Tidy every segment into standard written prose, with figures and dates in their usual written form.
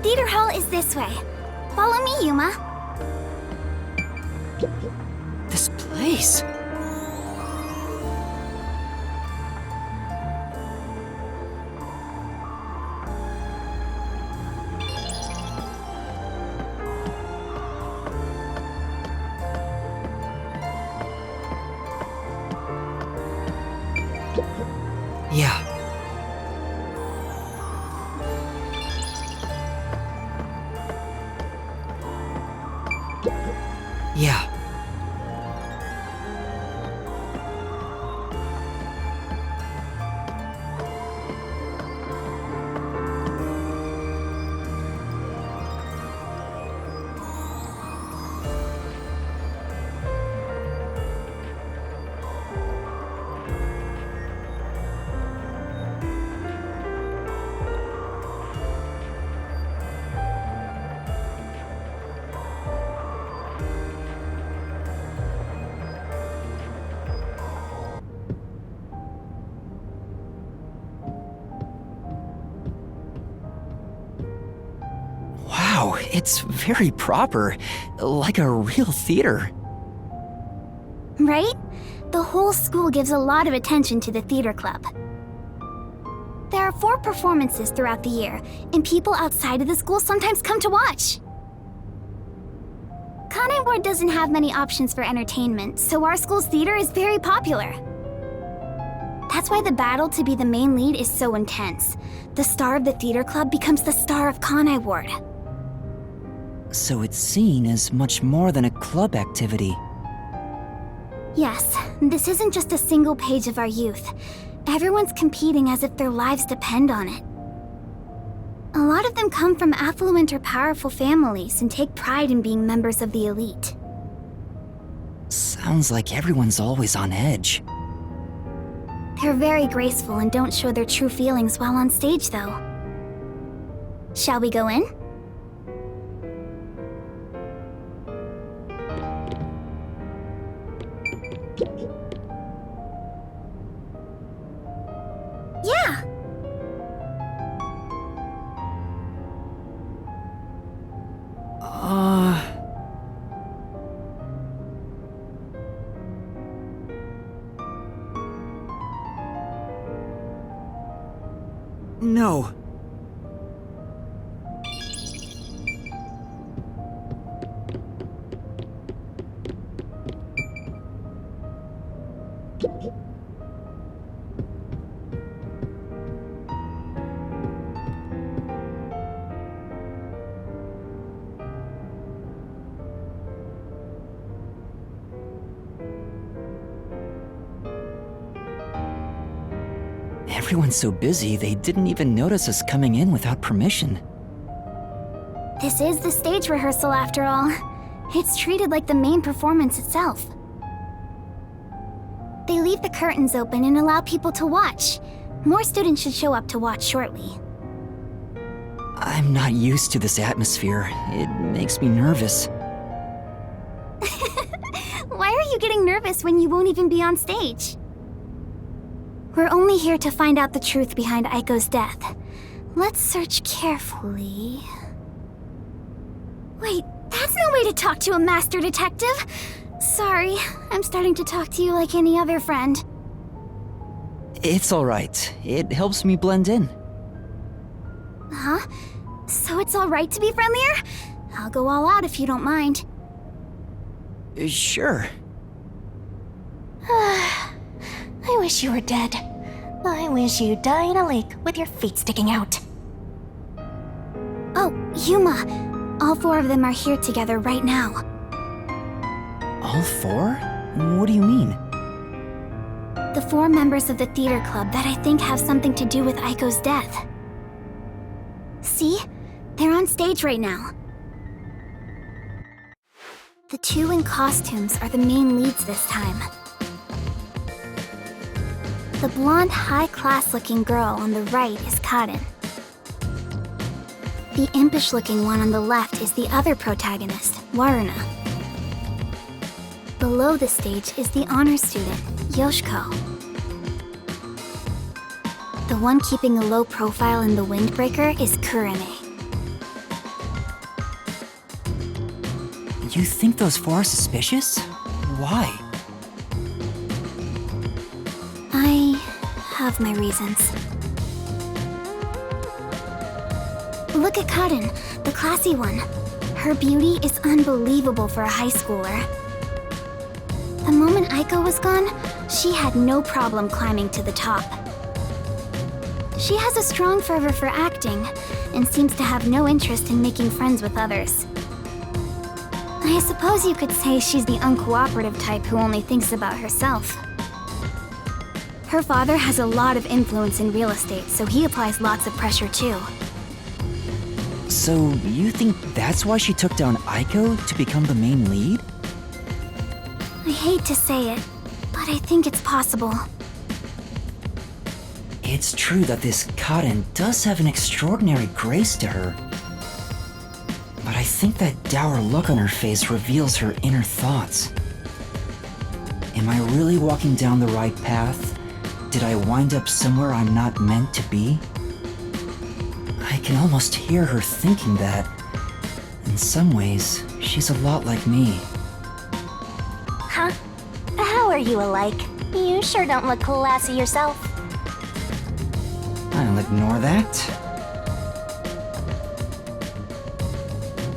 theater hall is this way. Follow me, Yuma. This place... Yeah. Yeah. Wow, it's very proper, like a real theater. Right? The whole school gives a lot of attention to the theater club. There are 4 performances throughout the year, and people outside of the school sometimes come to watch. Kanai Ward doesn't have many options for entertainment, so our school's theater is very popular. That's why the battle to be the main lead is so intense. The star of the theater club becomes the star of Kanai Ward. So it's seen as much more than a club activity. Yes, this isn't just a single page of our youth. Everyone's competing as if their lives depend on it. A lot of them come from affluent or powerful families and take pride in being members of the elite. Sounds like everyone's always on edge. They're very graceful and don't show their true feelings while on stage, though. Shall we go in? Yeah! No. Everyone's so busy, they didn't even notice us coming in without permission. This is the stage rehearsal after all. It's treated like the main performance itself. They leave the curtains open and allow people to watch. More students should show up to watch shortly. I'm not used to this atmosphere. It makes me nervous. Why are you getting nervous when you won't even be on stage? We're only here to find out the truth behind Aiko's death. Let's search carefully. Wait, that's no way to talk to a master detective! Sorry, I'm starting to talk to you like any other friend. It's alright. It helps me blend in. Huh? So it's alright to be friendlier? I'll go all out if you don't mind. Sure. I wish you were dead. I wish you'd die in a lake with your feet sticking out. Oh, Yuma. All 4 of them are here together right now. All 4? What do you mean? The 4 members of the theater club that I think have something to do with Aiko's death. See? They're on stage right now. The 2 in costumes are the main leads this time. The blonde, high-class-looking girl on the right is Kaden. The impish-looking one on the left is the other protagonist, Waruna. Below the stage is the honor student, Yoshiko. The one keeping a low profile in the windbreaker is Kurene. You think those four are suspicious? Why? I have my reasons. Look at Karin, the classy one. Her beauty is unbelievable for a high schooler. The moment Aiko was gone, she had no problem climbing to the top. She has a strong fervor for acting, and seems to have no interest in making friends with others. I suppose you could say she's the uncooperative type who only thinks about herself. Her father has a lot of influence in real estate, so he applies lots of pressure too. So, you think that's why she took down Aiko to become the main lead? I hate to say it, but I think it's possible. It's true that this Karin does have an extraordinary grace to her. But I think that dour look on her face reveals her inner thoughts. Am I really walking down the right path? Did I wind up somewhere I'm not meant to be? I can almost hear her thinking that. In some ways, she's a lot like me. Huh? How are you alike? You sure don't look classy yourself. I'll ignore that.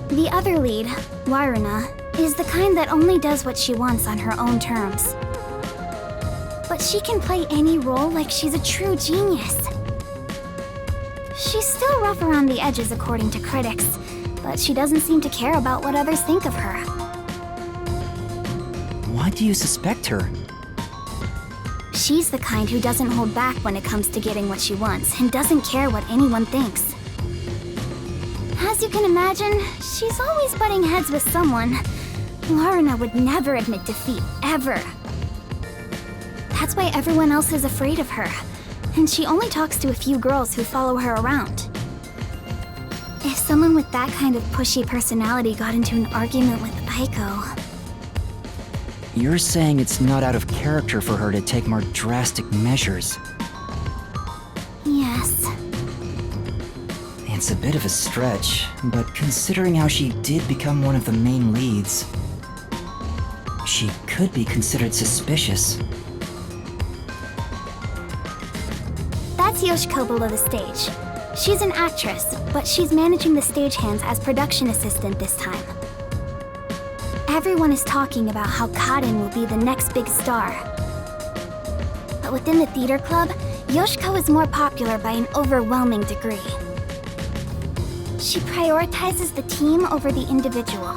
The other lead, Waruna, is the kind that only does what she wants on her own terms. But she can play any role like she's a true genius. She's still rough around the edges according to critics, but she doesn't seem to care about what others think of her. Why do you suspect her? She's the kind who doesn't hold back when it comes to getting what she wants and doesn't care what anyone thinks. As you can imagine, she's always butting heads with someone. Waruna would never admit defeat, ever. That's why everyone else is afraid of her, and she only talks to a few girls who follow her around. If someone with that kind of pushy personality got into an argument with Aiko... You're saying it's not out of character for her to take more drastic measures. Yes. It's a bit of a stretch, but considering how she did become one of the main leads, she could be considered suspicious. That's Yoshiko below the stage. She's an actress, but she's managing the stagehands as production assistant this time. Everyone is talking about how Karin will be the next big star. But within the theater club, Yoshiko is more popular by an overwhelming degree. She prioritizes the team over the individual.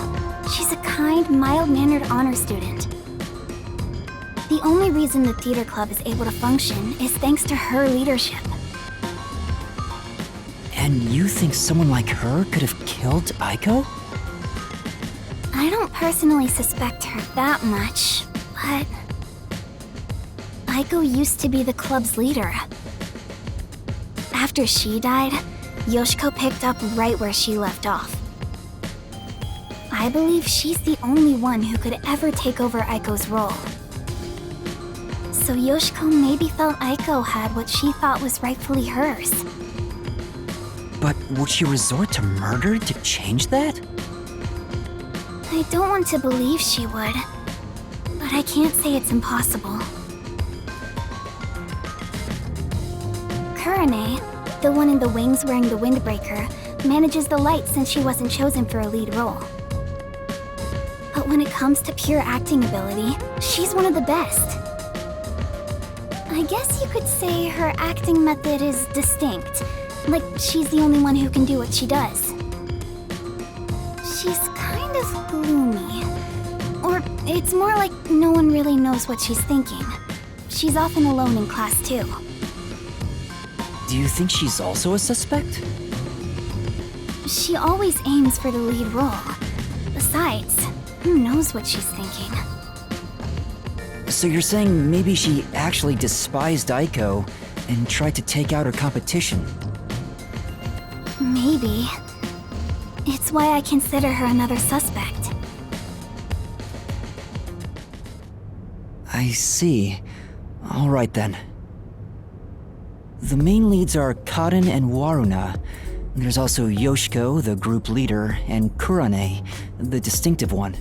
She's a kind, mild-mannered honor student. The only reason the theater club is able to function is thanks to her leadership. And you think someone like her could have killed Aiko? I don't personally suspect her that much, but... Aiko used to be the club's leader. After she died, Yoshiko picked up right where she left off. I believe she's the only one who could ever take over Aiko's role. So Yoshiko maybe felt Aiko had what she thought was rightfully hers. But would she resort to murder to change that? I don't want to believe she would, but I can't say it's impossible. Kurane, the one in the wings wearing the windbreaker, manages the light since she wasn't chosen for a lead role. But when it comes to pure acting ability, she's one of the best. I guess you could say her acting method is distinct, like she's the only one who can do what she does. She's kind of gloomy. Or it's more like no one really knows what she's thinking. She's often alone in class too. Do you think she's also a suspect? She always aims for the lead role. Besides, who knows what she's thinking? So you're saying maybe she actually despised Aiko and tried to take out her competition? Maybe. It's why I consider her another suspect. I see. All right then. The main leads are Karin and Waruna, There's also Yoshiko, the group leader, and Kurane, the distinctive one.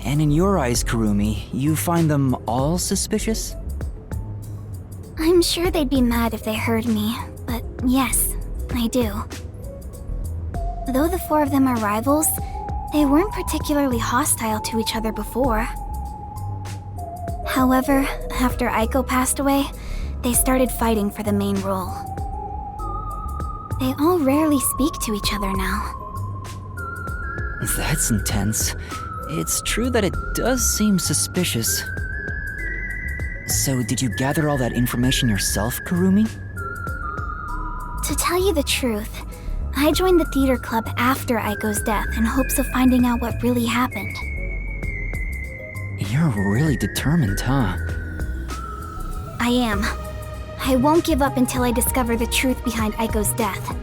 And in your eyes, Kurumi, you find them all suspicious? I'm sure they'd be mad if they heard me, but yes, I do. Though the four of them are rivals, they weren't particularly hostile to each other before. However, after Aiko passed away, they started fighting for the main role. They all rarely speak to each other now. That's intense. It's true that it does seem suspicious. So, did you gather all that information yourself, Kurumi? To tell you the truth, I joined the theater club after Aiko's death in hopes of finding out what really happened. You're really determined, huh? I am. I won't give up until I discover the truth behind Aiko's death.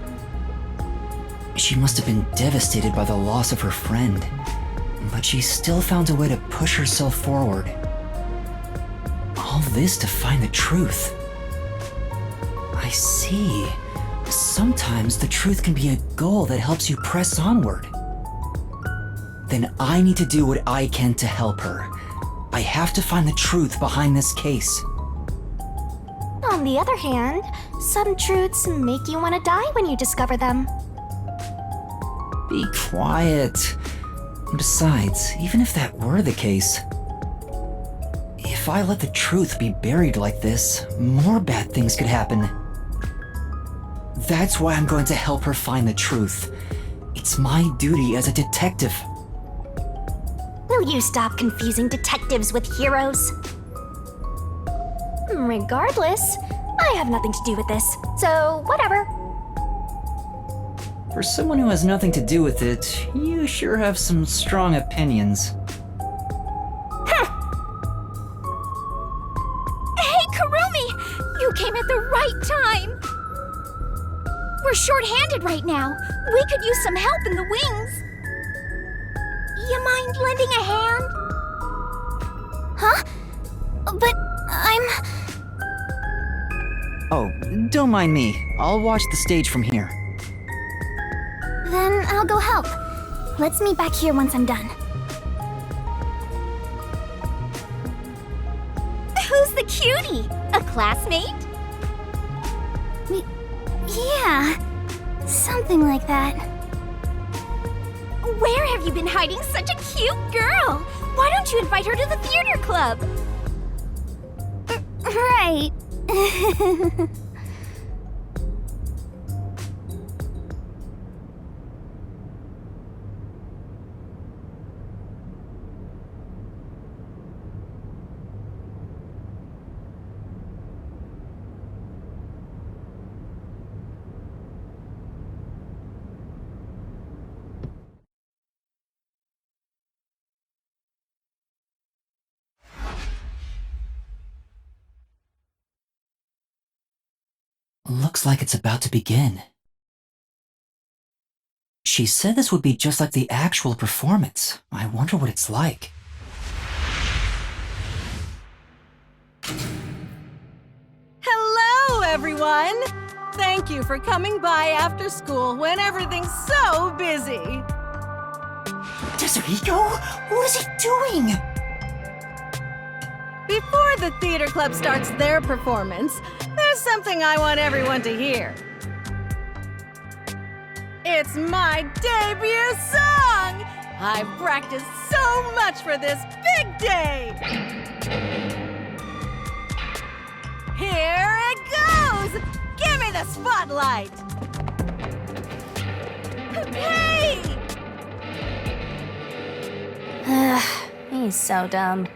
She must have been devastated by the loss of her friend, but she still found a way to push herself forward. All this to find the truth. I see. Sometimes the truth can be a goal that helps you press onward. Then I need to do what I can to help her. I have to find the truth behind this case. On the other hand, some truths make you want to die when you discover them. Be quiet. Besides, even if that were the case, if I let the truth be buried like this, more bad things could happen. That's why I'm going to help her find the truth. It's my duty as a detective. Will you stop confusing detectives with heroes? Regardless, I have nothing to do with this, so whatever. For someone who has nothing to do with it, you sure have some strong opinions. Hey, Kurumi! You came at the right time! We're short-handed right now. We could use some help in the wings. You mind lending a hand? Huh? But I'm... Oh, don't mind me. I'll watch the stage from here. Then I'll go help. Let's meet back here once I'm done. Who's the cutie? A classmate? Yeah, something like that. Where have you been hiding such a cute girl? Why don't you invite her to the theater club? Right. Looks like it's about to begin. She said this would be just like the actual performance. I wonder what it's like. Hello, everyone! Thank you for coming by after school when everything's so busy. Tetsuhiko? What is he doing? Before the theater club starts their performance, there's something I want everyone to hear. It's my debut song! I've practiced so much for this big day! Here it goes! Give me the spotlight! Hey! Ugh, he's so dumb.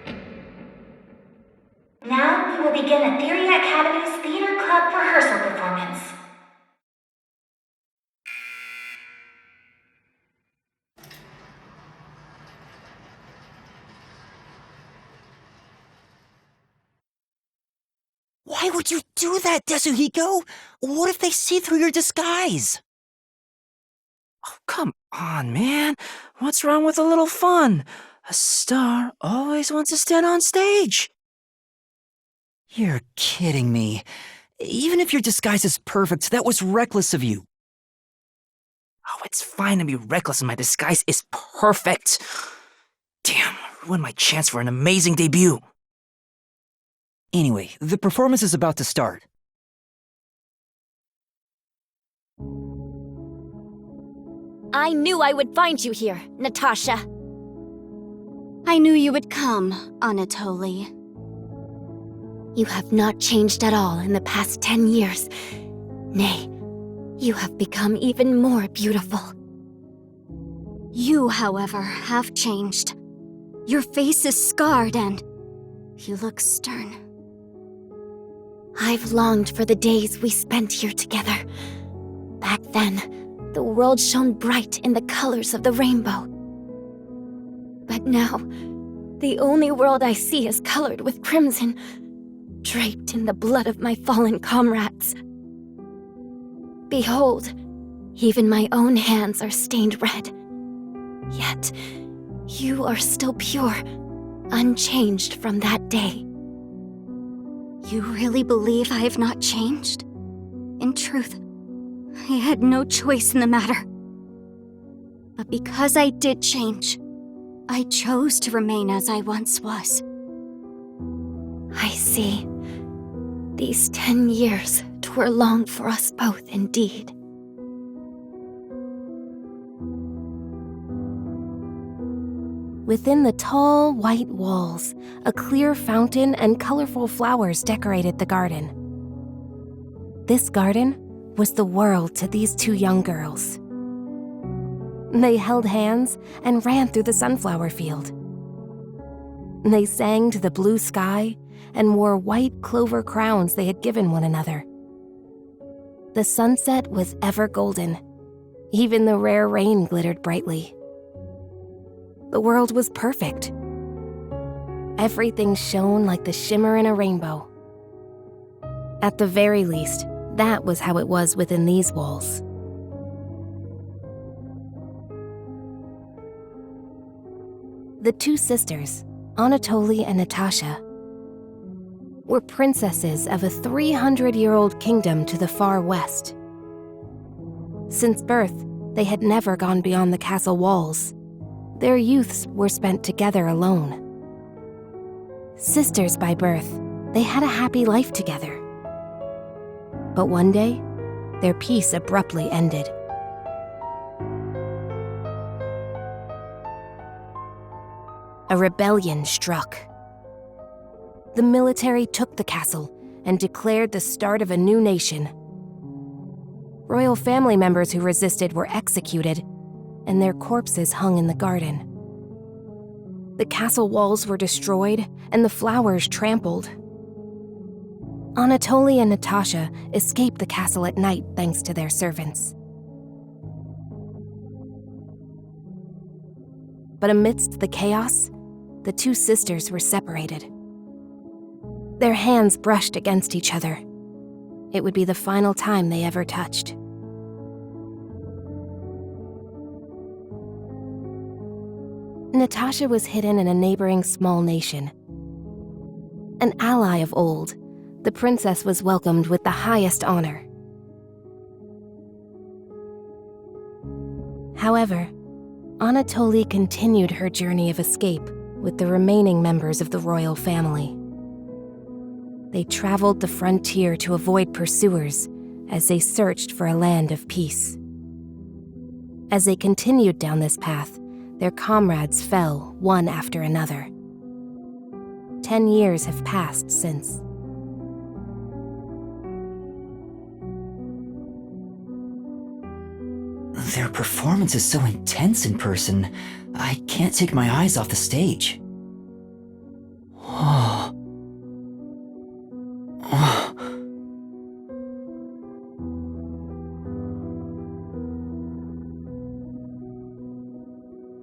Now we will begin the Theory Academy's Theater Club rehearsal performance. Why would you do that, Tetsuhiko? What if they see through your disguise? Oh, come on, man. What's wrong with a little fun? A star always wants to stand on stage. You're kidding me. Even if your disguise is perfect, that was reckless of you. Oh, it's fine to be reckless and my disguise is perfect. Damn, ruined my chance for an amazing debut. Anyway, the performance is about to start. I knew I would find you here, Natasha. I knew you would come, Anatoly. You have not changed at all in the past 10 years. Nay, you have become even more beautiful. You, however, have changed. Your face is scarred and you look stern. I've longed for the days we spent here together. Back then, the world shone bright in the colors of the rainbow. But now, the only world I see is colored with crimson, draped in the blood of my fallen comrades. Behold, even my own hands are stained red. Yet, you are still pure, unchanged from that day. You really believe I have not changed? In truth, I had no choice in the matter. But because I did change, I chose to remain as I once was. I see. These 10 years were long for us both indeed. Within the tall, white walls, a clear fountain and colorful flowers decorated the garden. This garden was the world to these two young girls. They held hands and ran through the sunflower field. They sang to the blue sky and wore white clover crowns they had given one another. The sunset was ever golden. Even the rare rain glittered brightly. The world was perfect. Everything shone like the shimmer in a rainbow. At the very least, that was how it was within these walls. The two sisters, Anatoly and Natasha, were princesses of a 300-year-old kingdom to the far west. Since birth, they had never gone beyond the castle walls. Their youths were spent together alone. Sisters by birth, they had a happy life together. But one day, their peace abruptly ended. A rebellion struck. The military took the castle and declared the start of a new nation. Royal family members who resisted were executed, and their corpses hung in the garden. The castle walls were destroyed and the flowers trampled. Anatoly and Natasha escaped the castle at night thanks to their servants. But amidst the chaos, the two sisters were separated. Their hands brushed against each other. It would be the final time they ever touched. Natasha was hidden in a neighboring small nation. An ally of old, the princess was welcomed with the highest honor. However, Anatoly continued her journey of escape with the remaining members of the royal family. They traveled the frontier to avoid pursuers as they searched for a land of peace. As they continued down this path, their comrades fell one after another. 10 years have passed since. Their performance is so intense in person, I can't take my eyes off the stage. Oh. Oh.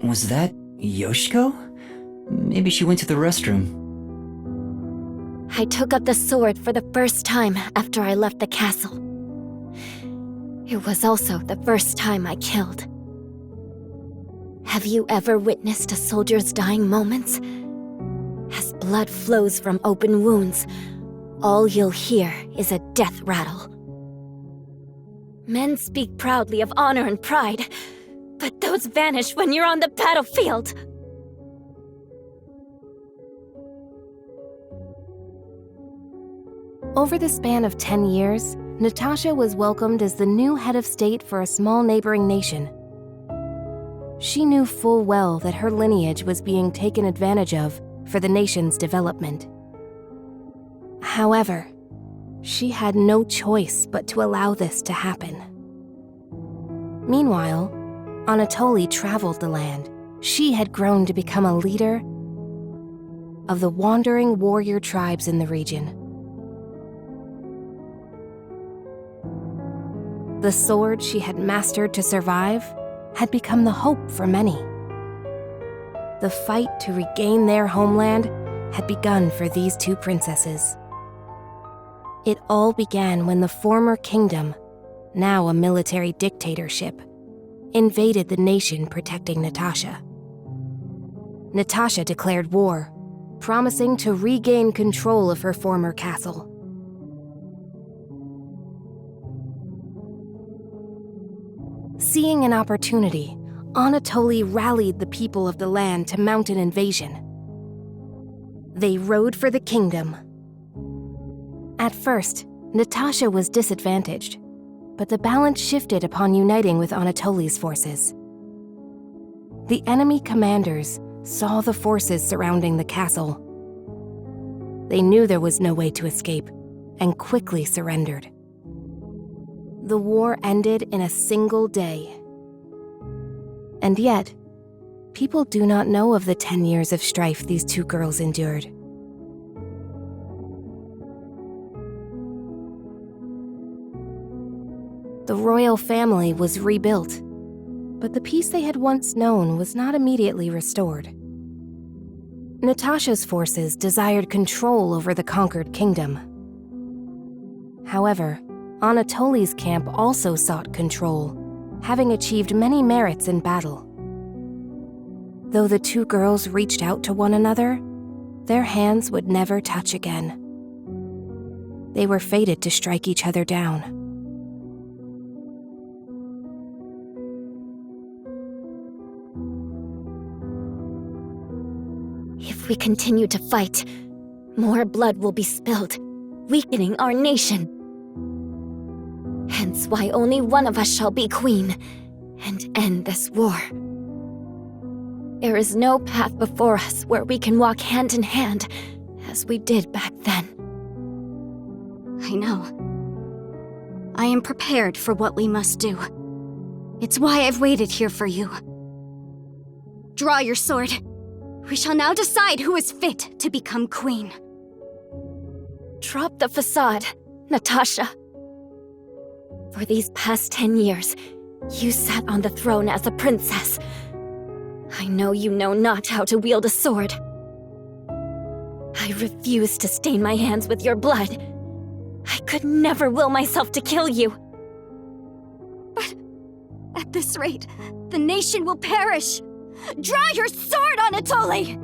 Was that Yoshiko? Maybe she went to the restroom. I took up the sword for the first time after I left the castle. It was also the first time I killed. Have you ever witnessed a soldier's dying moments? As blood flows from open wounds, all you'll hear is a death rattle. Men speak proudly of honor and pride, but those vanish when you're on the battlefield. Over the span of 10 years, Natasha was welcomed as the new head of state for a small neighboring nation. She knew full well that her lineage was being taken advantage of for the nation's development. However, she had no choice but to allow this to happen. Meanwhile, Anatoly traveled the land. She had grown to become a leader of the wandering warrior tribes in the region. The sword she had mastered to survive had become the hope for many. The fight to regain their homeland had begun for these two princesses. It all began when the former kingdom, now a military dictatorship, invaded the nation protecting Natasha. Natasha declared war, promising to regain control of her former castle. Seeing an opportunity, Anatoly rallied the people of the land to mount an invasion. They rode for the kingdom. At first, Natasha was disadvantaged, but the balance shifted upon uniting with Anatoly's forces. The enemy commanders saw the forces surrounding the castle. They knew there was no way to escape, and quickly surrendered. The war ended in a single day. And yet, people do not know of the 10 years of strife these two girls endured. The royal family was rebuilt, but the peace they had once known was not immediately restored. Natasha's forces desired control over the conquered kingdom. However, Anatoly's camp also sought control, having achieved many merits in battle. Though the two girls reached out to one another, their hands would never touch again. They were fated to strike each other down. If we continue to fight, more blood will be spilled, weakening our nation. Hence why only one of us shall be queen and end this war. There is no path before us where we can walk hand in hand as we did back then. I know. I am prepared for what we must do. It's why I've waited here for you. Draw your sword. We shall now decide who is fit to become queen. Drop the facade, Natasha. For these past 10 years, you sat on the throne as a princess. I know you know not how to wield a sword. I refuse to stain my hands with your blood. I could never will myself to kill you. But at this rate, the nation will perish. Draw your sword, Anatoly!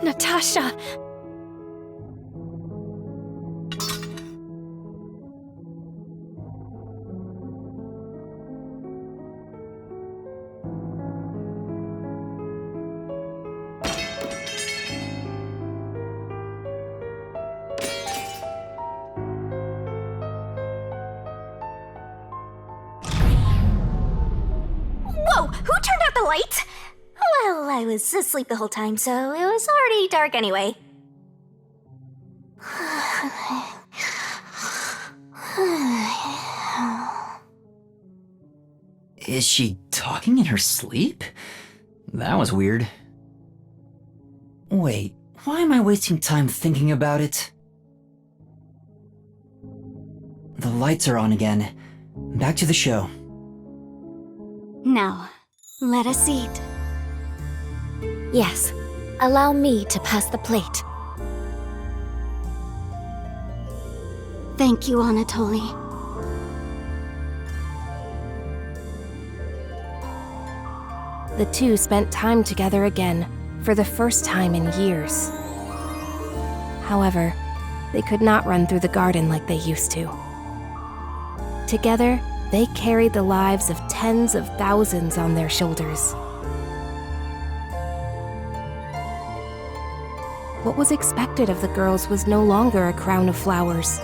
Natasha! Whoa! Who turned out the lights? Well, I was asleep the whole time, so it was already dark anyway. Is she talking in her sleep? That was weird. Wait, why am I wasting time thinking about it? The lights are on again. Back to the show. Now, let us eat. Yes, allow me to pass the plate. Thank you, Anatoly. The two spent time together again, for the first time in years. However, they could not run through the garden like they used to. Together, they carried the lives of tens of thousands on their shoulders. What was expected of the girls was no longer a crown of flowers,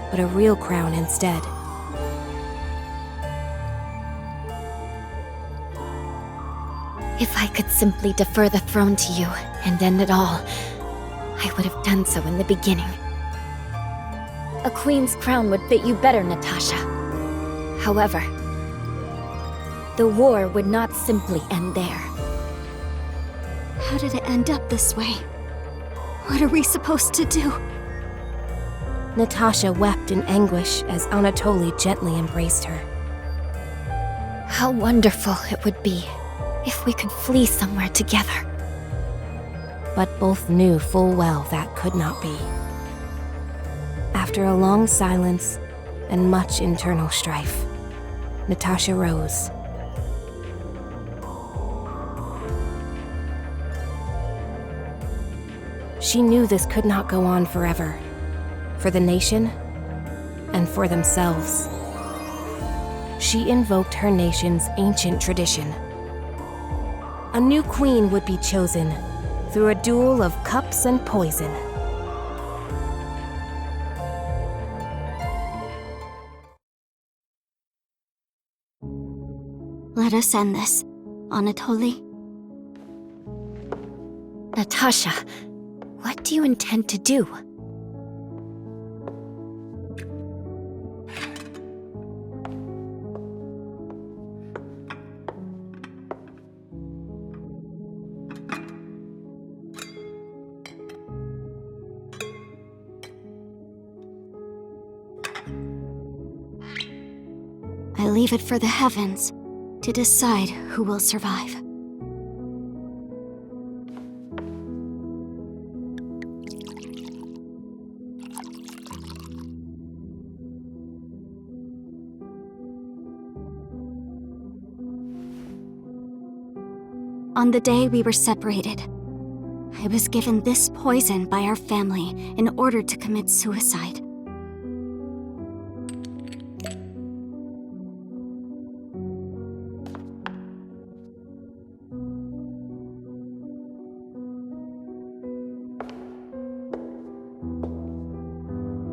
but a real crown instead. If I could simply defer the throne to you and end it all, I would have done so in the beginning. A queen's crown would fit you better, Natasha. However, the war would not simply end there. How did it end up this way? What are we supposed to do? Natasha wept in anguish as Anatoly gently embraced her. How wonderful it would be if we could flee somewhere together. But both knew full well that could not be. After a long silence and much internal strife, Natasha rose. She knew this could not go on forever, for the nation and for themselves. She invoked her nation's ancient tradition. A new queen would be chosen through a duel of cups and poison. Let us end this, Anatoly. Natasha, what do you intend to do? I leave it for the heavens to decide who will survive. On the day we were separated, I was given this poison by our family in order to commit suicide.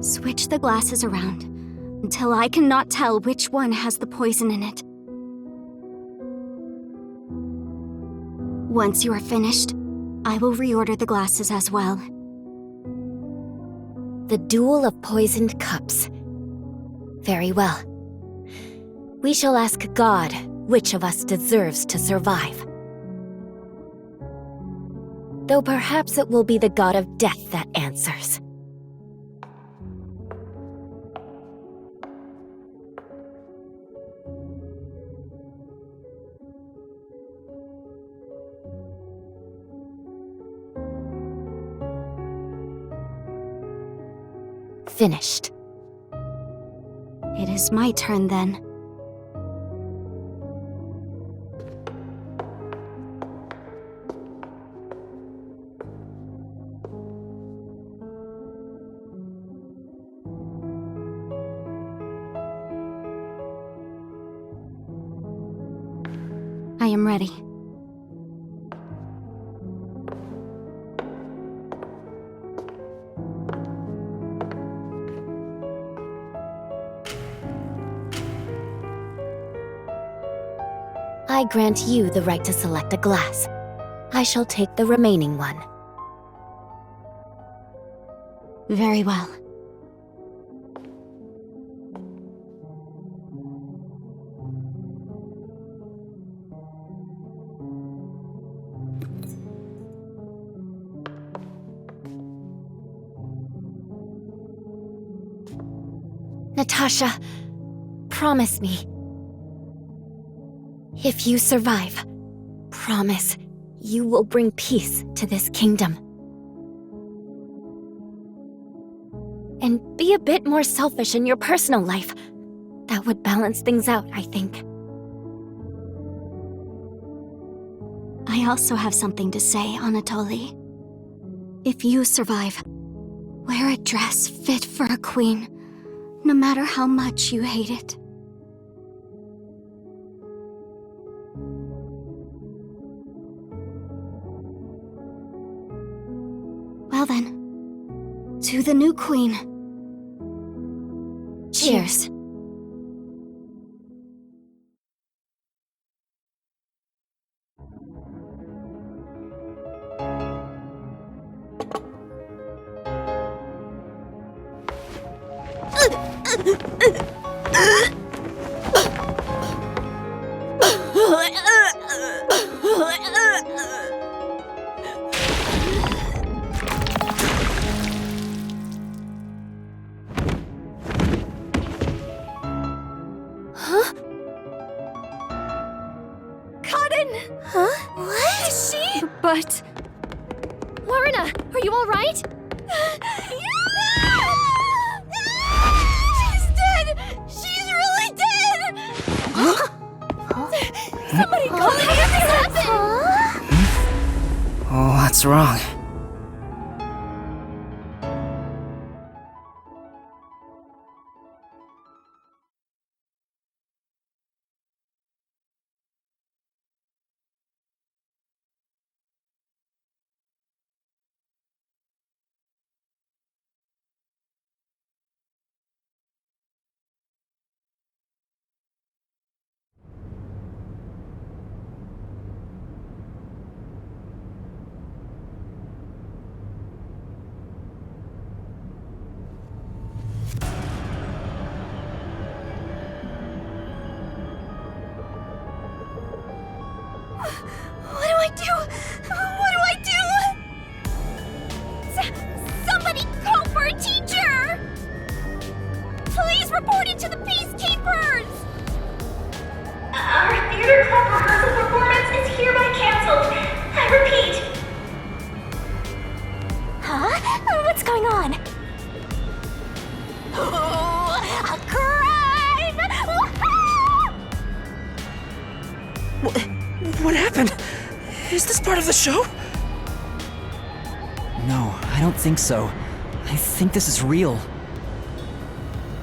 Switch the glasses around until I cannot tell which one has the poison in it. Once you are finished, I will reorder the glasses as well. The duel of poisoned cups. Very well. We shall ask God which of us deserves to survive. Though perhaps it will be the god of death that answers. Finished. It is my turn then. I am ready. I grant you the right to select a glass. I shall take the remaining one. Very well. Natasha, promise me. If you survive, promise you will bring peace to this kingdom. And be a bit more selfish in your personal life. That would balance things out, I think. I also have something to say, Anatoly. If you survive, wear a dress fit for a queen, no matter how much you hate it. the new queen. Cheers. What? Is she? But... Martina, are you alright? She's dead! She's really dead! Somebody call me! What happened? What's wrong? What do I do? What do I do? Somebody call for a teacher! Please report it to the Peacekeepers! Our theater club rehearsal performance is hereby canceled. I repeat. Huh? What's going on? Oh, a crime! What happened? Is this part of the show? No, I don't think so. I think this is real.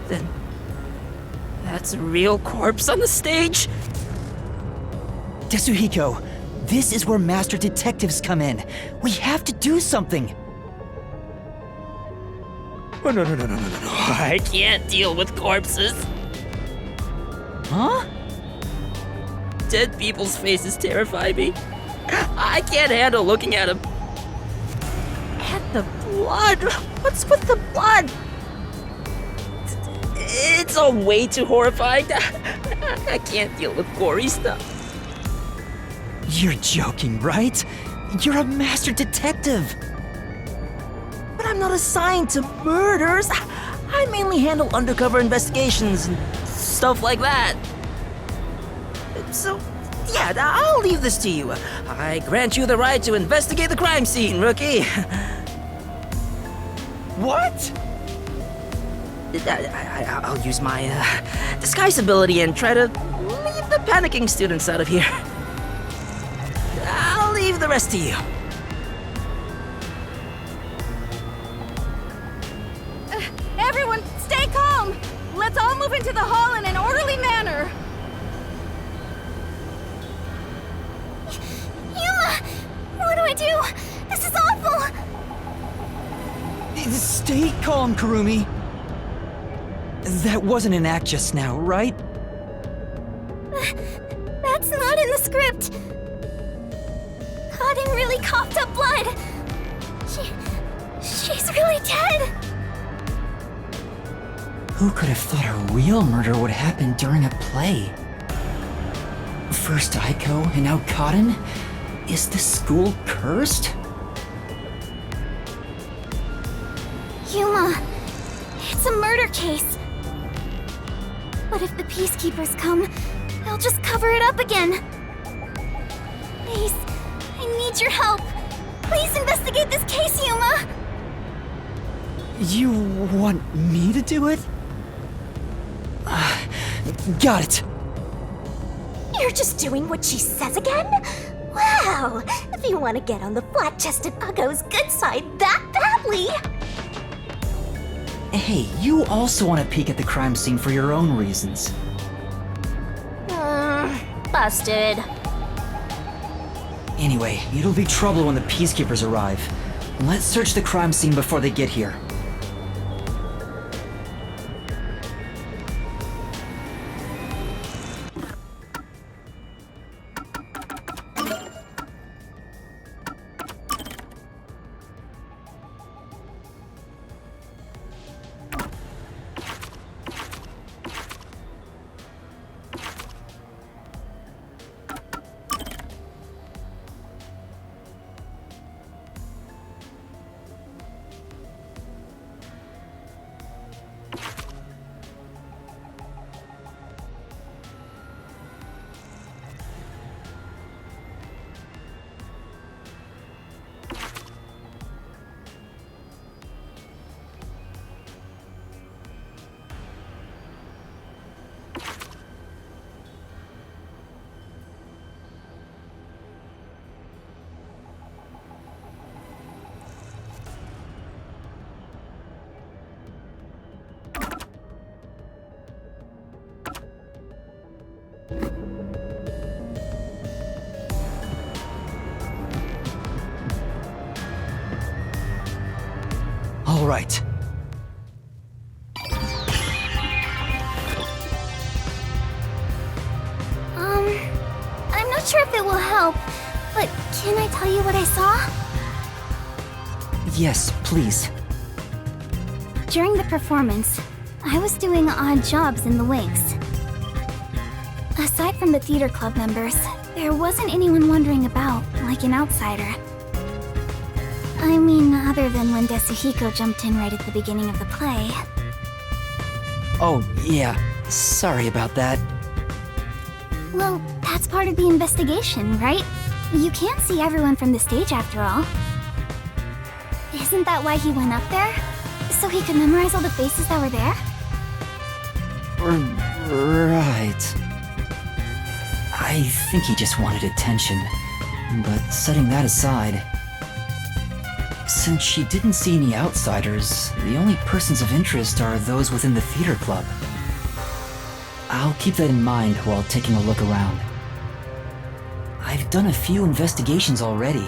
Then... that's a real corpse on the stage? Tetsuhiko, this is where master detectives come in. We have to do something. Oh, no. I can't deal with corpses. Huh? Dead people's faces terrify me. I can't handle looking at them. And the blood. What's with the blood? It's all way too horrifying. I can't deal with gory stuff. You're joking, right? You're a master detective. But I'm not assigned to murders. I mainly handle undercover investigations and stuff like that. So, yeah, I'll leave this to you. I grant you the right to investigate the crime scene, rookie. What? I'll use my disguise ability and try to leave the panicking students out of here. I'll leave the rest to you. Everyone, stay calm! Let's all move into the hall in an orderly manner! Yuma! What do I do? This is awful! Stay calm, Kurumi. That wasn't an act just now, right? That's not in the script. Kaden really coughed up blood. She's really dead. Who could have thought a real murder would happen during a play? First Aiko and now Kaden? Is this school cursed? Yuma, it's a murder case. But if the Peacekeepers come, they'll just cover it up again. Please, I need your help. Please investigate this case, Yuma. You want me to do it? Got it. You're just doing what she says again? Wow! If you want to get on the flat-chested Uggo's good side that badly! Hey, you also want to peek at the crime scene for your own reasons. Busted. Anyway, it'll be trouble when the Peacekeepers arrive. Let's search the crime scene before they get here. All right. I'm not sure if it will help, but can I tell you what I saw? Yes, please. During the performance, I was doing odd jobs in the wings. Aside from the theater club members, there wasn't anyone wandering about like an outsider. I mean, other than when Desuhiko jumped in right at the beginning of the play. Oh, yeah. Sorry about that. Well, that's part of the investigation, right? You can't see everyone from the stage after all. Isn't that why he went up there? So he could memorize all the faces that were there? Right. I think he just wanted attention. But setting that aside, since she didn't see any outsiders, the only persons of interest are those within the theater club. I'll keep that in mind while taking a look around. I've done a few investigations already.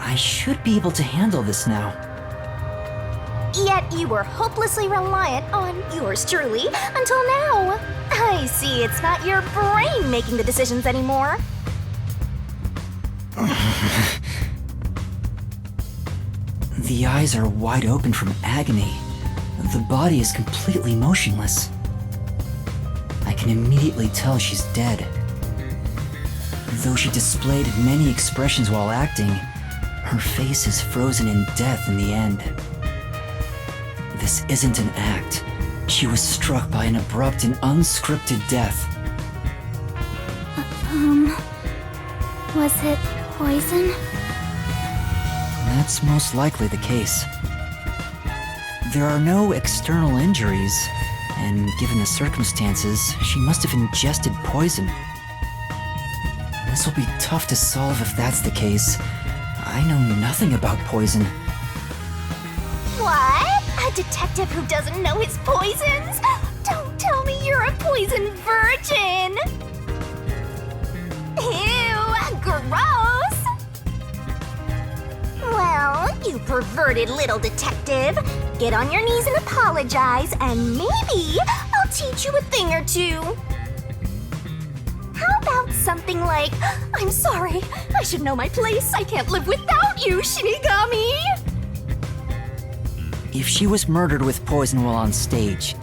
I should be able to handle this now. Yet you were hopelessly reliant on yours truly until now. I see it's not your brain making the decisions anymore. The eyes are wide open from agony. The body is completely motionless. I can immediately tell she's dead. Though she displayed many expressions while acting, her face is frozen in death in the end. This isn't an act. She was struck by an abrupt and unscripted death. Was it poison? That's most likely the case. There are no external injuries, and given the circumstances, she must have ingested poison. This will be tough to solve if that's the case. I know nothing about poison. What? A detective who doesn't know his poisons? Don't tell me you're a poison virgin! Ew, gross! Well, you perverted little detective. Get on your knees and apologize, and maybe I'll teach you a thing or two. How about something like, I'm sorry, I should know my place. I can't live without you, Shinigami! If she was murdered with poison while on stage,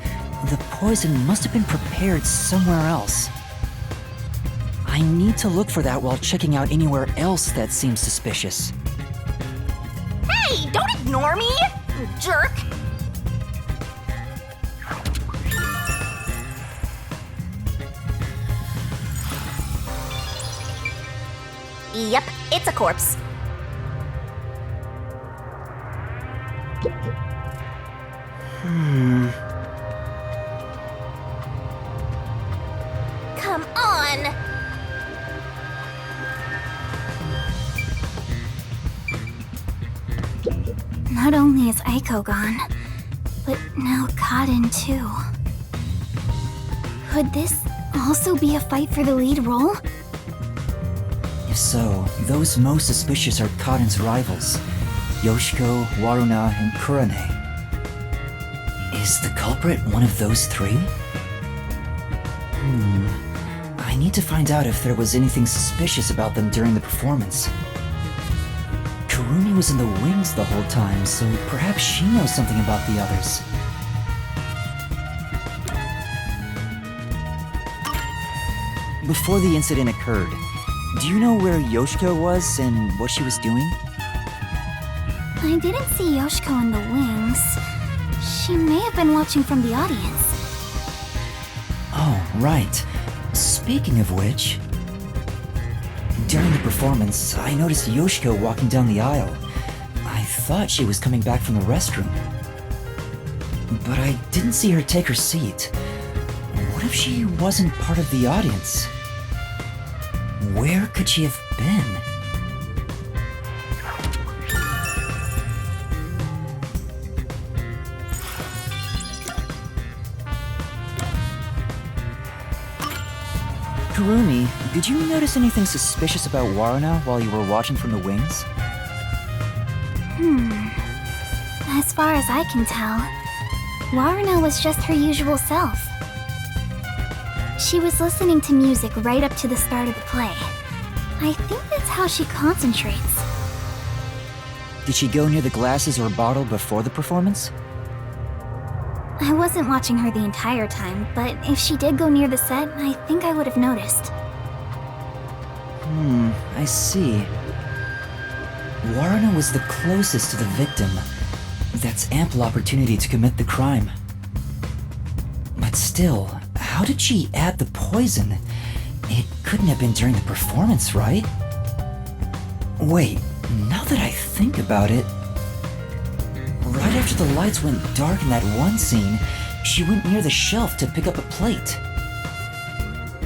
the poison must have been prepared somewhere else. I need to look for that while checking out anywhere else that seems suspicious. Hey, don't ignore me, you jerk! Yep, it's a corpse. Come on! Not only is Aiko gone, but now Kaden too. Could this also be a fight for the lead role? If so, those most suspicious are Kaden's rivals, Yoshiko, Waruna, and Kurane. Is the culprit one of those three? I need to find out if there was anything suspicious about them during the performance. Kurumi was in the wings the whole time, so perhaps she knows something about the others. Before the incident occurred, do you know where Yoshiko was and what she was doing? I didn't see Yoshiko in the wings. She may have been watching from the audience. Oh, right. Speaking of which, during the performance, I noticed Yoshiko walking down the aisle. I thought she was coming back from the restroom. But I didn't see her take her seat. What if she wasn't part of the audience? Where could she have been? Kurumi, did you notice anything suspicious about Waruna while you were watching from the wings? As far as I can tell, Waruna was just her usual self. She was listening to music right up to the start of the play. I think that's how she concentrates. Did she go near the glasses or bottle before the performance? I wasn't watching her the entire time, but if she did go near the set, I think I would have noticed. I see. Waruna was the closest to the victim. That's ample opportunity to commit the crime. But still, how did she add the poison? It couldn't have been during the performance, right? Wait, now that I think about it... Right after the lights went dark in that one scene, she went near the shelf to pick up a plate.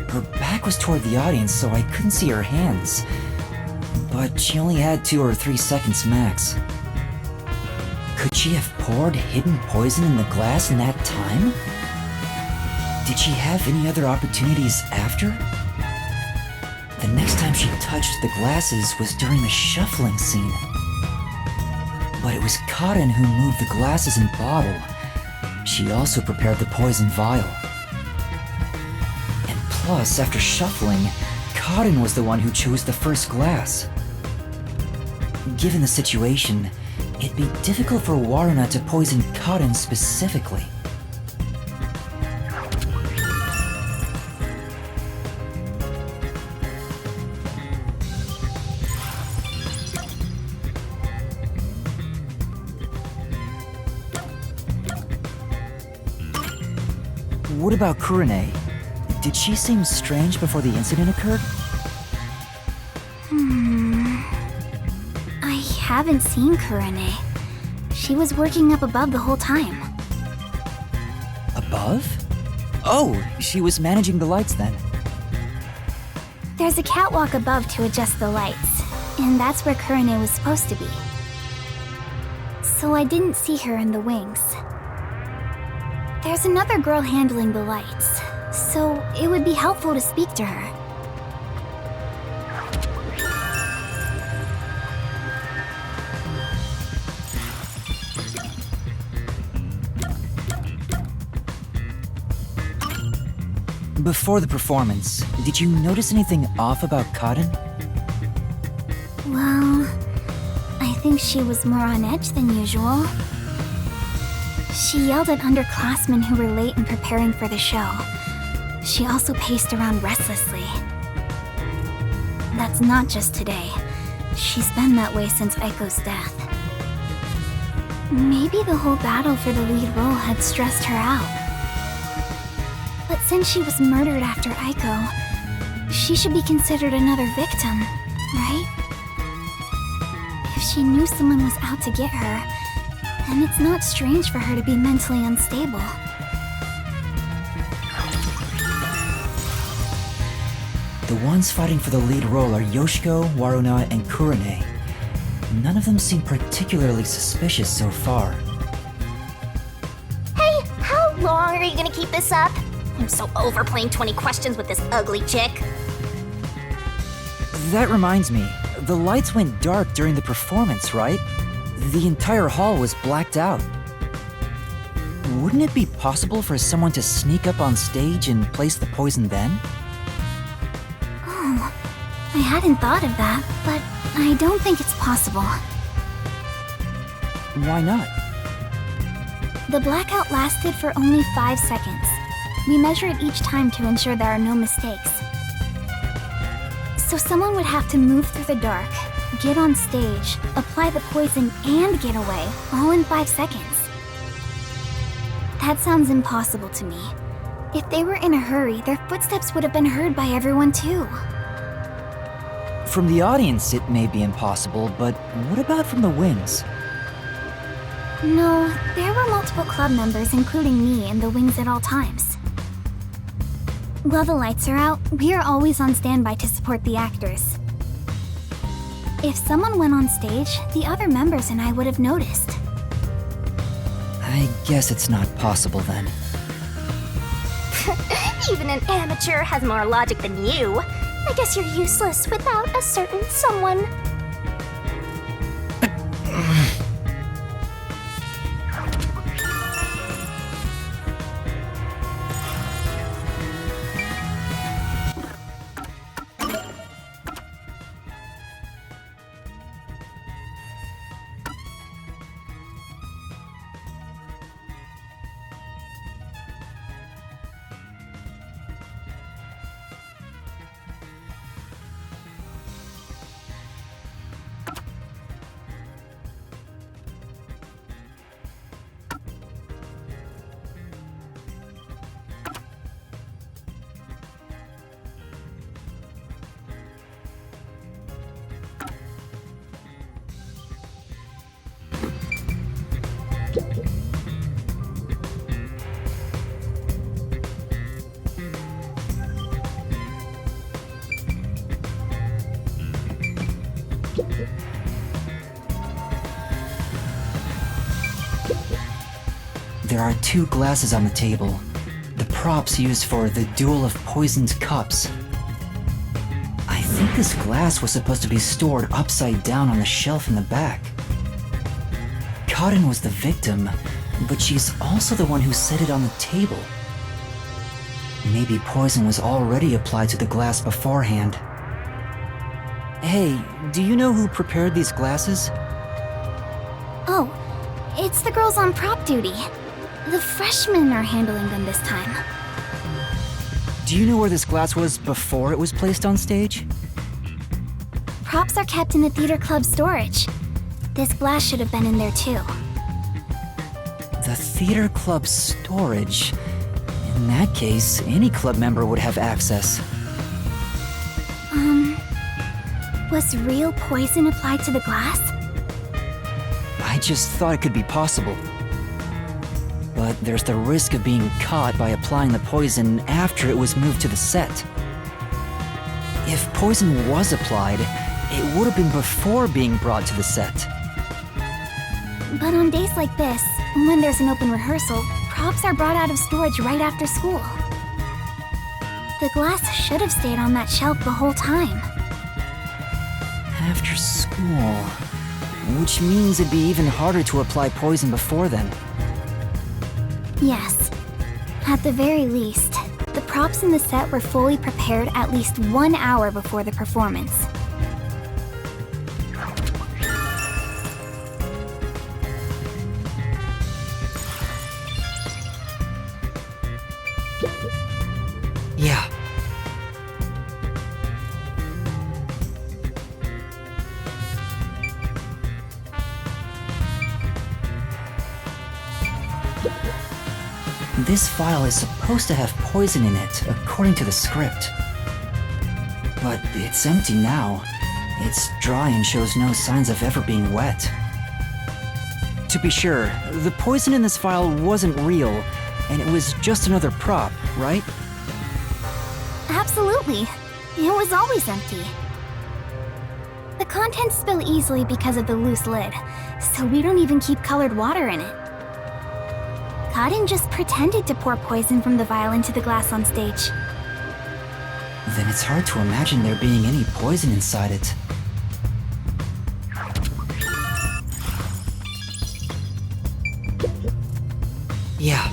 Her back was toward the audience, so I couldn't see her hands. But she only had 2 or 3 seconds max. Could she have poured hidden poison in the glass in that time? Did she have any other opportunities after? The next time she touched the glasses was during the shuffling scene. But it was Karen who moved the glasses and bottle. She also prepared the poison vial. And plus, after shuffling, Karen was the one who chose the first glass. Given the situation, it'd be difficult for Waruna to poison Karen specifically. What about Kurane? Did she seem strange before the incident occurred? I haven't seen Kurane. She was working up above the whole time. Above? Oh, she was managing the lights then. There's a catwalk above to adjust the lights, and that's where Kurane was supposed to be. So I didn't see her in the wings. There's another girl handling the lights, so it would be helpful to speak to her. Before the performance, did you notice anything off about Karen? Well, I think she was more on edge than usual. She yelled at underclassmen who were late in preparing for the show. She also paced around restlessly. That's not just today. She's been that way since Aiko's death. Maybe the whole battle for the lead role had stressed her out. But since she was murdered after Aiko, she should be considered another victim, right? If she knew someone was out to get her, then it's not strange for her to be mentally unstable. The ones fighting for the lead role are Yoshiko, Waruna, and Kurane. None of them seem particularly suspicious so far. Hey, how long are you gonna keep this up? I'm so over playing 20 questions with this ugly chick. That reminds me, the lights went dark during the performance, right? The entire hall was blacked out. Wouldn't it be possible for someone to sneak up on stage and place the poison then? Oh, I hadn't thought of that, but I don't think it's possible. Why not? The blackout lasted for only 5 seconds. We measure it each time to ensure there are no mistakes. So someone would have to move through the dark, get on stage, apply the poison, and get away, all in 5 seconds. That sounds impossible to me. If they were in a hurry, their footsteps would have been heard by everyone too. From the audience, it may be impossible, but what about from the wings? No, there were multiple club members, including me, in the wings at all times. While the lights are out, we are always on standby to support the actors. If someone went on stage, the other members and I would have noticed. I guess it's not possible then. Even an amateur has more logic than you. I guess you're useless without a certain someone. There are 2 glasses on the table, the props used for the duel of poisoned cups. I think this glass was supposed to be stored upside down on the shelf in the back. Cotton was the victim, but she's also the one who set it on the table. Maybe poison was already applied to the glass beforehand. Hey, do you know who prepared these glasses? Oh, it's the girls on prop duty. The freshmen are handling them this time. Do you know where this glass was before it was placed on stage? Props are kept in the theater club storage. This glass should have been in there too. The theater club storage? In that case, any club member would have access. Was real poison applied to the glass? I just thought it could be possible. But there's the risk of being caught by applying the poison after it was moved to the set. If poison was applied, it would have been before being brought to the set. But on days like this, when there's an open rehearsal, props are brought out of storage right after school. The glass should have stayed on that shelf the whole time. After school... which means it'd be even harder to apply poison before then. Yes. At the very least, the props in the set were fully prepared at least 1 hour before the performance. Yeah. This file is supposed to have poison in it, according to the script. But it's empty now. It's dry and shows no signs of ever being wet. To be sure, the poison in this file wasn't real, and it was just another prop, right? Absolutely. It was always empty. The contents spill easily because of the loose lid, so we don't even keep colored water in it. Cotton just pretended to pour poison from the vial into the glass on stage. Then it's hard to imagine there being any poison inside it. Yeah.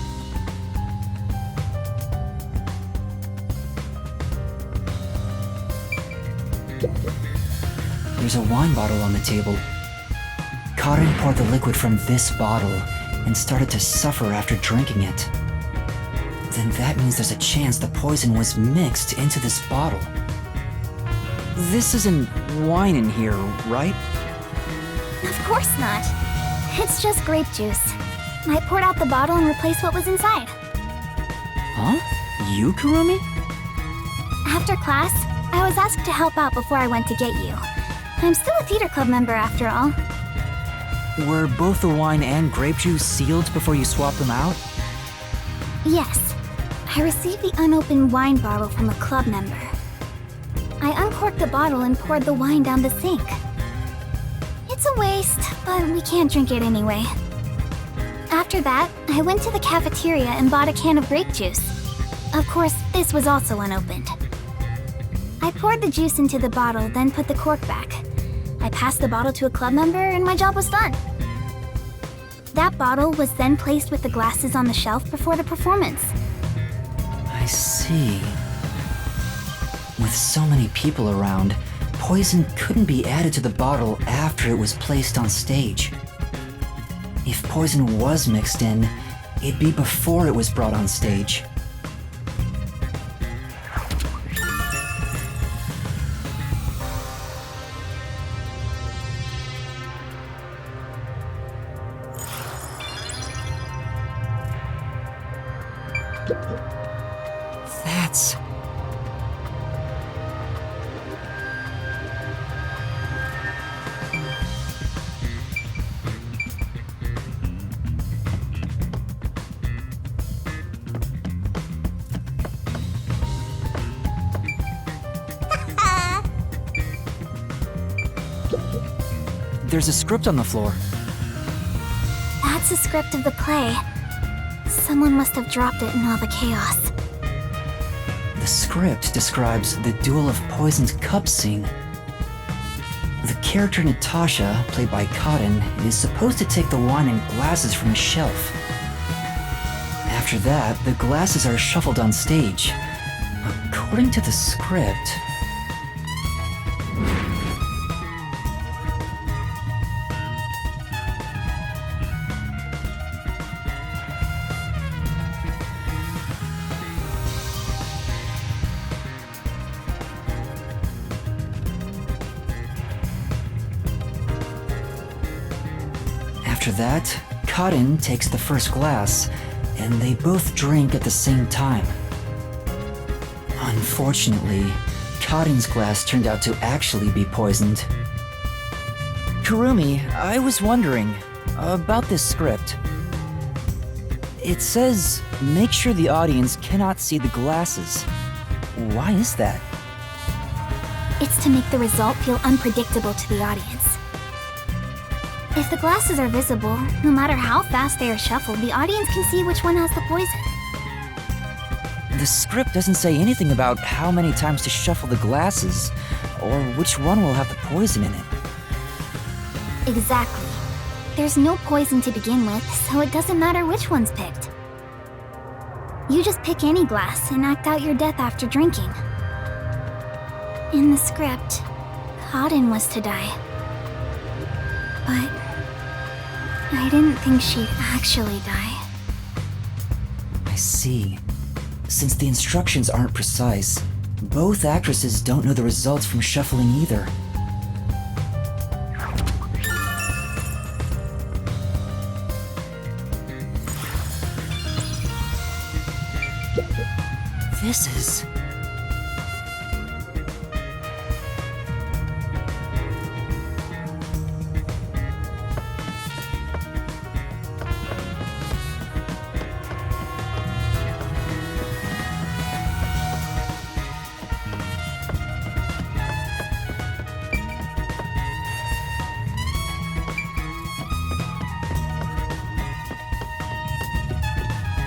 There's a wine bottle on the table. Cotton poured the liquid from this bottle and started to suffer after drinking it. Then that means there's a chance the poison was mixed into this bottle. This isn't wine in here, right? Of course not. It's just grape juice. I poured out the bottle and replaced what was inside. Huh? You, Kurumi? After class, I was asked to help out before I went to get you. I'm still a theater club member after all. Were both the wine and grape juice sealed before you swapped them out? Yes. I received the unopened wine bottle from a club member. I uncorked the bottle and poured the wine down the sink. It's a waste, but we can't drink it anyway. After that, I went to the cafeteria and bought a can of grape juice. Of course, this was also unopened. I poured the juice into the bottle, then put the cork back. I passed the bottle to a club member and my job was done. That bottle was then placed with the glasses on the shelf before the performance. I see. With so many people around, poison couldn't be added to the bottle after it was placed on stage. If poison was mixed in, it'd be before it was brought on stage. That's... There's a script on the floor. That's a script of the play. Someone must have dropped it in all the chaos. The script describes the Duel of Poisoned Cups scene. The character Natasha, played by Cotton, is supposed to take the wine and glasses from the shelf. After that, the glasses are shuffled on stage. According to the script... After that, Cotton takes the first glass, and they both drink at the same time. Unfortunately, Cotton's glass turned out to actually be poisoned. Kurumi, I was wondering about this script. It says, make sure the audience cannot see the glasses. Why is that? It's to make the result feel unpredictable to the audience. If the glasses are visible, no matter how fast they are shuffled, the audience can see which one has the poison. The script doesn't say anything about how many times to shuffle the glasses, or which one will have the poison in it. Exactly. There's no poison to begin with, so it doesn't matter which one's picked. You just pick any glass and act out your death after drinking. In the script, Cotton was to die. But I didn't think she'd actually die. I see. Since the instructions aren't precise, both actresses don't know the results from shuffling either. This is...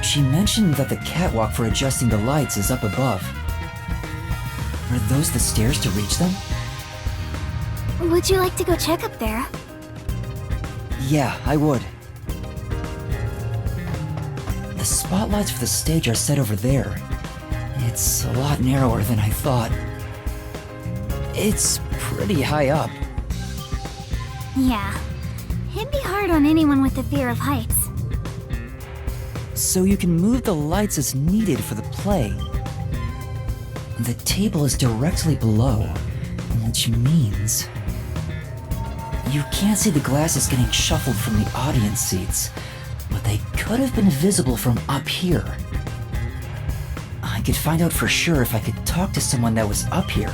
She mentioned that the catwalk for adjusting the lights is up above. Are those the stairs to reach them? Would you like to go check up there? Yeah, I would. The spotlights for the stage are set over there. It's a lot narrower than I thought. It's pretty high up. Yeah. It'd be hard on anyone with a fear of heights. So you can move the lights as needed for the play. The table is directly below, which means... you can't see the glasses getting shuffled from the audience seats, but they could have been visible from up here. I could find out for sure if I could talk to someone that was up here.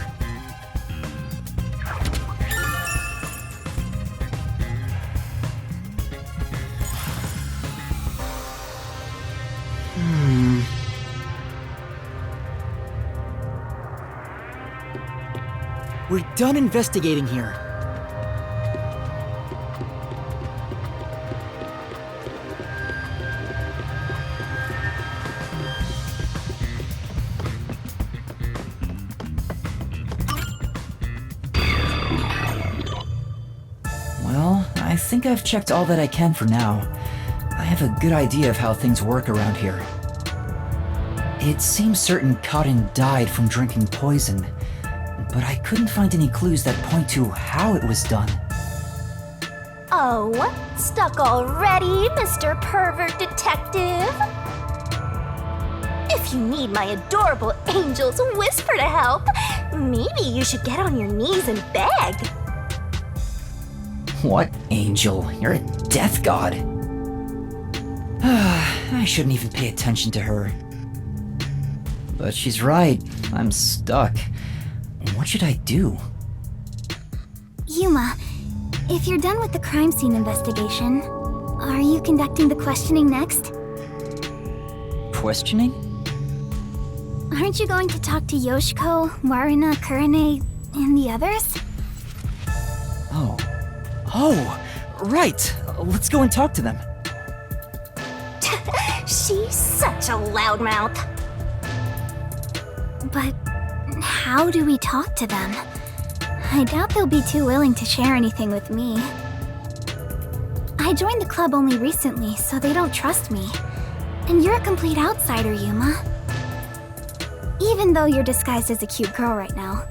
We're done investigating here. Well, I think I've checked all that I can for now. I have a good idea of how things work around here. It seems certain Cotton died from drinking poison, but I couldn't find any clues that point to how it was done. Oh, stuck already, Mr. Pervert Detective? If you need my adorable angel's whisper to help, maybe you should get on your knees and beg. What angel? You're a death god. I shouldn't even pay attention to her. But she's right, I'm stuck. What should I do? Yuma, if you're done with the crime scene investigation, are you conducting the questioning next? Questioning? Aren't you going to talk to Yoshiko, Waruna, Kurane, and the others? Oh, right! Let's go and talk to them. She's such a loudmouth. But how do we talk to them? I doubt they'll be too willing to share anything with me. I joined the club only recently, so they don't trust me. And you're a complete outsider, Yuma. Even though you're disguised as a cute girl right now.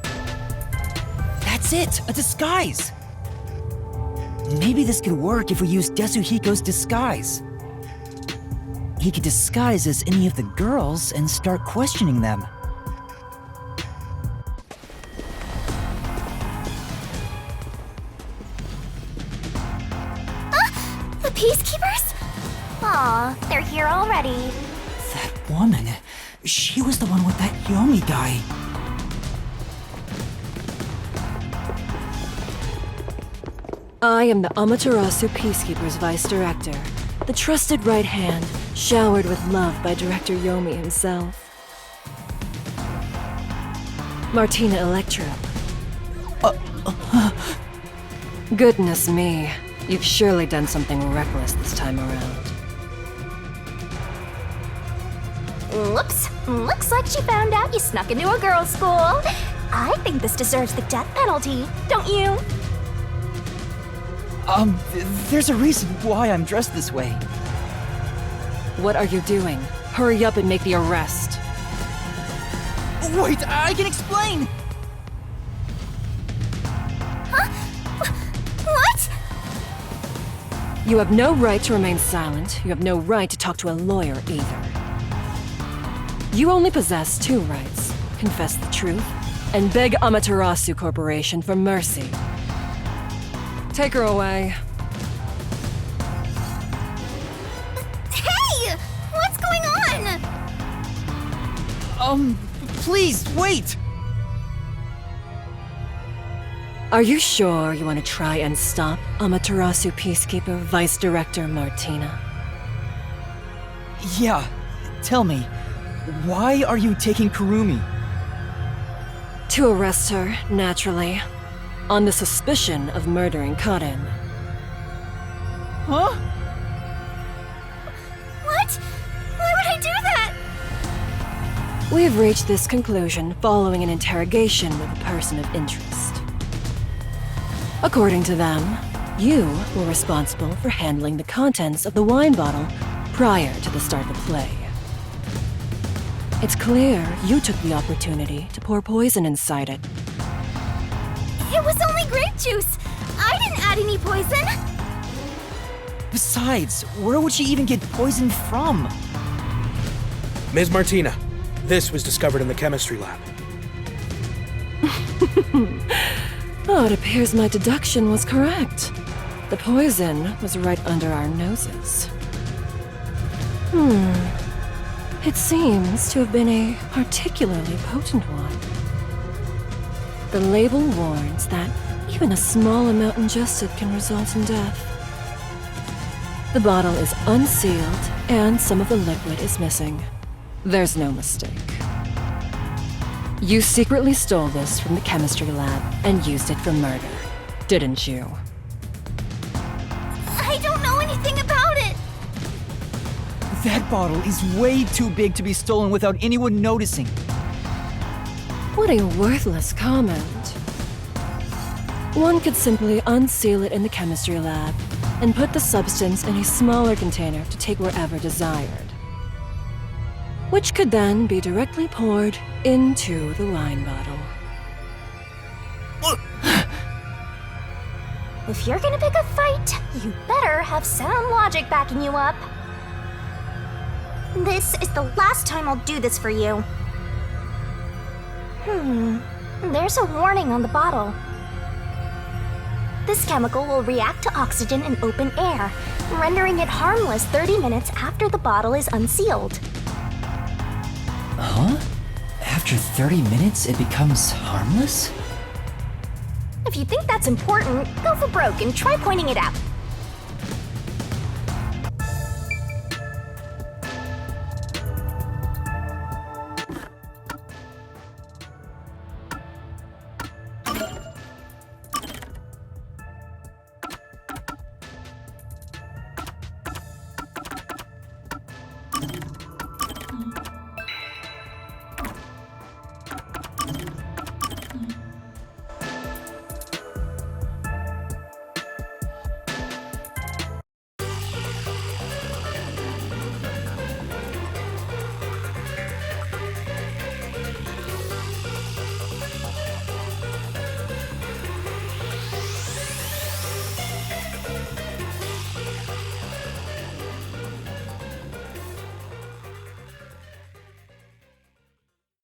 That's it! A disguise! Maybe this could work if we use Desuhiko's disguise. He could disguise as any of the girls and start questioning them. The Peacekeepers? Aw, they're here already. That woman, she was the one with that Yomi guy. I am the Amaterasu Peacekeepers Vice Director, the trusted right hand, showered with love by Director Yomi himself. Martina Electro. Goodness me, you've surely done something reckless this time around. Whoops. Looks like she found out you snuck into a girls' school. I think this deserves the death penalty, don't you? There's a reason why I'm dressed this way. What are you doing? Hurry up and make the arrest. Wait, I can explain! What? You have no right to remain silent. You have no right to talk to a lawyer either. You only possess two rights: confess the truth and beg Amaterasu Corporation for mercy. Take her away. Hey! What's going on? Please, wait! Are you sure you want to try and stop Amaterasu Peacekeeper Vice Director Martina? Yeah, tell me, why are you taking Kurumi? To arrest her, naturally, on the suspicion of murdering Karen. Huh? What? Why would I do that? We have reached this conclusion following an interrogation with a person of interest. According to them, you were responsible for handling the contents of the wine bottle prior to the start of the play. It's clear you took the opportunity to pour poison inside it. It was only grape juice. I didn't add any poison. Besides, where would she even get poison from? Ms. Martina, this was discovered in the chemistry lab. Oh, it appears my deduction was correct. The poison was right under our noses. It seems to have been a particularly potent one. The label warns that even a small amount ingested can result in death. The bottle is unsealed, and some of the liquid is missing. There's no mistake. You secretly stole this from the chemistry lab and used it for murder, didn't you? I don't know anything about it. That bottle is way too big to be stolen without anyone noticing. What a worthless comment. One could simply unseal it in the chemistry lab and put the substance in a smaller container to take wherever desired, which could then be directly poured into the wine bottle. If you're gonna pick a fight, you better have sound logic backing you up. This is the last time I'll do this for you. There's a warning on the bottle. This chemical will react to oxygen in open air, rendering it harmless 30 minutes after the bottle is unsealed. Huh? After 30 minutes, it becomes harmless? If you think that's important, go for broke and try pointing it out.